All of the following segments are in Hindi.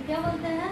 क्या बोलते हैं?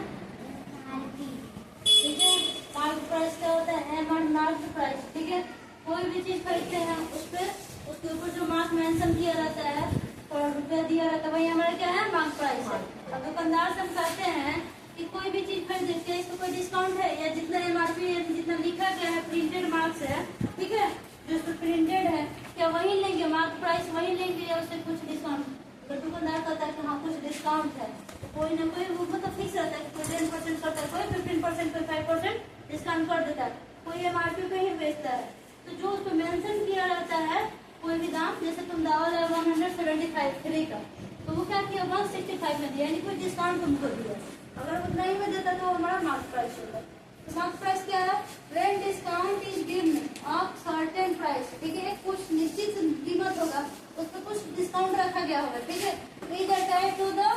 ठीक है, मार्क प्राइस क्या होता है? Mark price. ठीक है, कोई भी चीज खरीदते हैं उस पर उसके ऊपर जो मार्क मेंशन किया रहता है और रुपया दिया रहता है वही हमारा क्या है? मार्क प्राइस है। अब दुकानदार से हम कहते हैं कि कोई भी चीज खरीदे क्या इसको कोई डिस्काउंट है, या जितना MRP है जितना लिखा गया है प्रिंटेड मार्क्स है, ठीक है, जो उस पर प्रिंटेड है, क्या वही लेंगे? मार्क प्राइस वही लेंगे या उससे कुछ डिस्काउंट? अगर दुकानदार कहता है कि हाँ कुछ डिस्काउंट है, तो कोई ना कोई वो मतलब फिक्स रहता है, कोई 10% करता है, कोई 15%, कोई 5% डिस्काउंट कर देता है, कोई MRP पे ही बेचता है। तो जो उस पर मेंशन किया रहता है कोई भी दाम, जैसे तुम दावल है 175 का, तो वो क्या किया? 165 में दिया, यानी कोई डिस्काउंट तुमको दिया। अगर उतना ही में देता तो हमारा मार्क प्राइस होगा। तो मार्क प्राइस क्या है? When discount is given of certain price. ठीक है, कुछ निश्चित कीमत होगा, उस पर कुछ डिस्काउंट रखा गया होगा। ठीक है, इधर type to the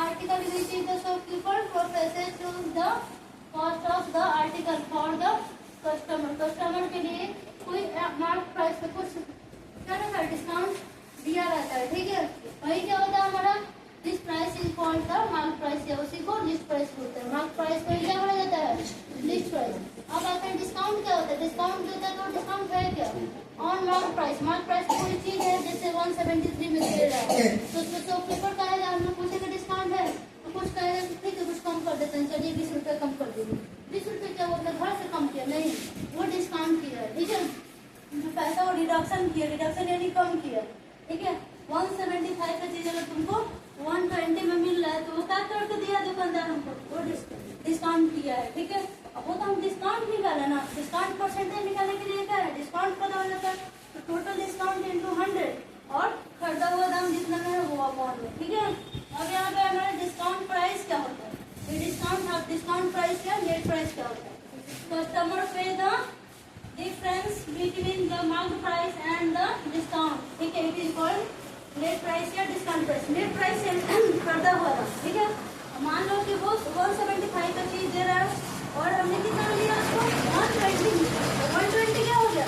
article which is the shopkeeper for passage to the cost of the article for the customer. Customer के लिए कोई मार्क प्राइस पे कुछ क्या रहता है? डिस्काउंट दिया रहता है। ठीक है, वही क्या होता है हमारा? This price is called the mark price, या उसी को लिस्ट प्राइस बोलते हैं। मार्क प्राइस को क्या बोला जाता है? List price. अब आता है डिस्काउंट। क्या होता है? डिस्काउंट देता है तो डिस्काउंट है क्या? On mark price. Mark price कोई चीज है जैसे 173 में दे रहा है, तो उसमें शॉपकीपर कहेगा, हम लोग पूछेंगे डिस्काउंट है, तो कुछ कहेगा कि ठीक है कुछ कम कर देते हैं, चलिए 20 रुपये कम कर दीजिए। 20 रुपये क्या होता है? घर से कम किया नहीं, वो डिस्काउंट किया है। ठीक है, पैसा वो रिडक्शन किया, रिडक्शन यानी कम किया। ठीक है, 175 का चीज अगर तुमको 120 में मिल रहा है तो वो क्या करके दिया दुकानदार हमको? वो डिस्काउंट किया है। ठीक है, अब वो तो हम डिस्काउंट निकाला ना, डिस्काउंट परसेंटेज निकालने के लिए क्या है? डिस्काउंट पता हो जाता है, तो टोटल डिस्काउंट इंटू 100 और खरीदा हुआ दाम जितना में है वो अमाउंट में। ठीक है, अब यहाँ पे हमारा डिस्काउंट प्राइस क्या होता है? ये डिस्काउंट प्राइस या नेट प्राइस क्या होता है? कस्टमर पे the difference between the marked price and the discount. ठीक है, it is called net price या discount price. net price खरीदा हुआ था। ठीक है, मान लो कि वो 175 का चीज दे रहा है और हमने कितना लिया उसको? 120। 120 क्या हो गया?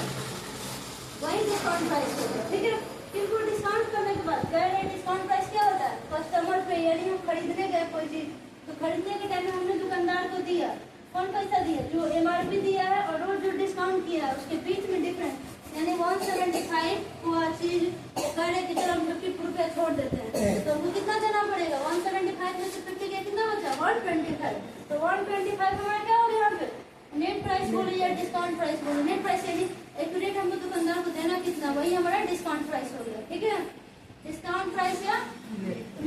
वही डिस्काउंट प्राइस हो गया। ठीक है, इनको डिस्काउंट करने के बाद कह रहे डिस्काउंट प्राइस क्या होता है? कस्टमर पे, यानी हम खरीदने गए कोई चीज, तो खरीदने के टाइम में हमने दुकानदार को दिया, कौन पैसा दिया? जो MRP दिया है और वो जो डिस्काउंट किया है उसके बीच में डिफरेंस, यानी 175 को चीज कह रहे कि चलो हम 50 रुपया छोड़ देते हैं, तो हमको कितना देना पड़ेगा? 175 में से 50 के कितना बचा? 125। तो 125 हमारा क्या हो गया? यहाँ पे नेट प्राइस बोले या डिस्काउंट प्राइस बोले? नेट प्राइस यानी एक्यूरेट हमको दुकानदार को देना कितना, वही हमारा डिस्काउंट प्राइस हो गया। ठीक है, डिस्काउंट प्राइस या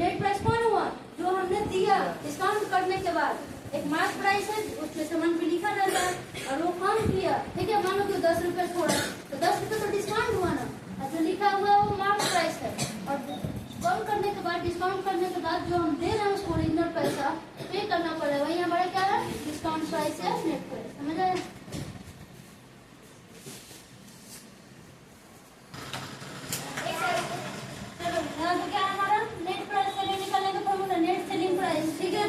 नेट प्राइस कौन हुआ? जो हमने दिया डिस्काउंट करने के बाद। एक मार्क प्राइस है उसमें सामान पे लिखा रहता है और वो कम किया। ठीक है, मान लो कि 10 रुपये छोड़ा तो 10 रुपये तो डिस्काउंट हुआ ना, और जो लिखा हुआ है वो मार्क प्राइस है, और कम करने के बाद डिस्काउंट करने के बाद जो हम दे रहे हैं उसको ओरिजिनल पैसा पे करना पड़ेगा, वही हमारा क्या है? डिस्काउंट प्राइस या नेट प्राइस। समझ आया? चलो यहाँ तो क्या है हमारा? नेट प्राइस से निकालने का फॉर्मूला नेट सेलिंग प्राइस। ठीक है,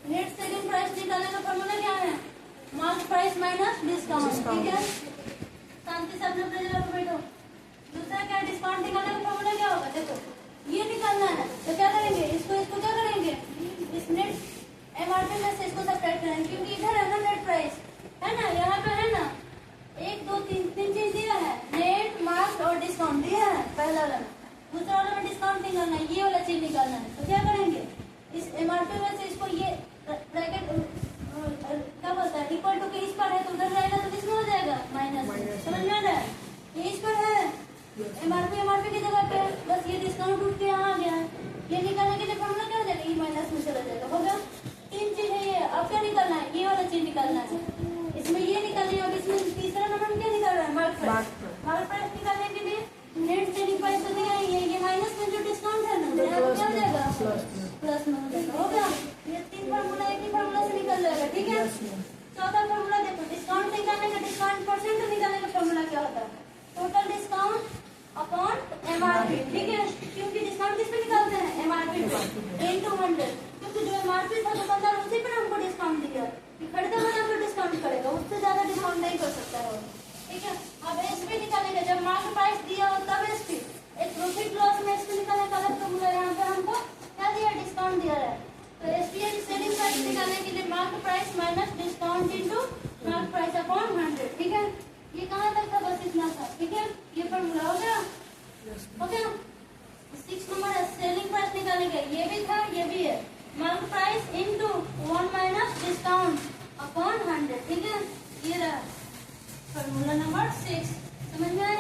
नेट सेलिंग प्राइस निकालने का फॉर्मूला क्या है? Mark price minus discount. ठीक है, शांति से अपने अपने जगह पर बैठो। दूसरा क्या? डिस्काउंट निकालने का फॉर्मूला क्या होगा? देखो ये निकालना है तो क्या करेंगे? इसको क्या करेंगे? इस नेट MRP में से इसको सब्ट्रैक्ट करेंगे, क्योंकि इधर है ना नेट प्राइस है ना, यहाँ पे है ना 1 2 3 चीज दिया है, नेट, मार्क और डिस्काउंट दिया है पहला वाला। दूसरा वाला में डिस्काउंट निकालना है, ये वाला चीज निकालना है, तो क्या करेंगे? इस MRP में से इसको ये ब्रैकेट क्या बोलता है? इक्वल टू के इस पर है तो उधर जाएगा तो किसमें हो जाएगा? माइनस। समझ में आ रहा है? ये इस पर है, MRP की जगह पे बस ये डिस्काउंट उठ के यहाँ आ गया है, ये निकालने के लिए फॉर्मूला क्या हो जाएगा? ये माइनस में चला जाएगा। होगा 3 चीज है ये। अब क्या निकालना है? ये वाला चीज निकालना है, इसमें ये निकालनी है। इसमें तीसरा नंबर क्या निकाल रहा है? Mark price. मार्क प्राइस निकालने के लिए नेट सेलिंग प्राइस तो दिया ही है, ये माइनस में जो डिस्काउंट है ना क्या हो जाएगा? प्लस में हो जाएगा। होगा ये 3 फॉर्मूला एक ही फॉर्मूला से निकल जाएगा। ठीक है, चौथा फॉर्मूला देखो, डिस्काउंट निकालने का, डिस्काउंट परसेंट निकालने का फॉर्मूला क्या होता है? Total discount upon MRP। ठीक है, क्योंकि डिस्काउंट किस पे निकालते हैं? MRP पे इनटू 100, क्योंकि जो MRP था दुकानदार उसी पर हमको डिस्काउंट दिया, खरीदा हुआ तो डिस्काउंट करेगा, उससे ज्यादा डिस्काउंट नहीं कर सकता है। ठीक है, अब SP निकालेंगे, जब मार्क प्राइस दिया हो तब SP, एक प्रॉफिट लॉस में SP निकाल 100, ठीक है। ये रहा फॉर्मूला नंबर 6, समझ में आया?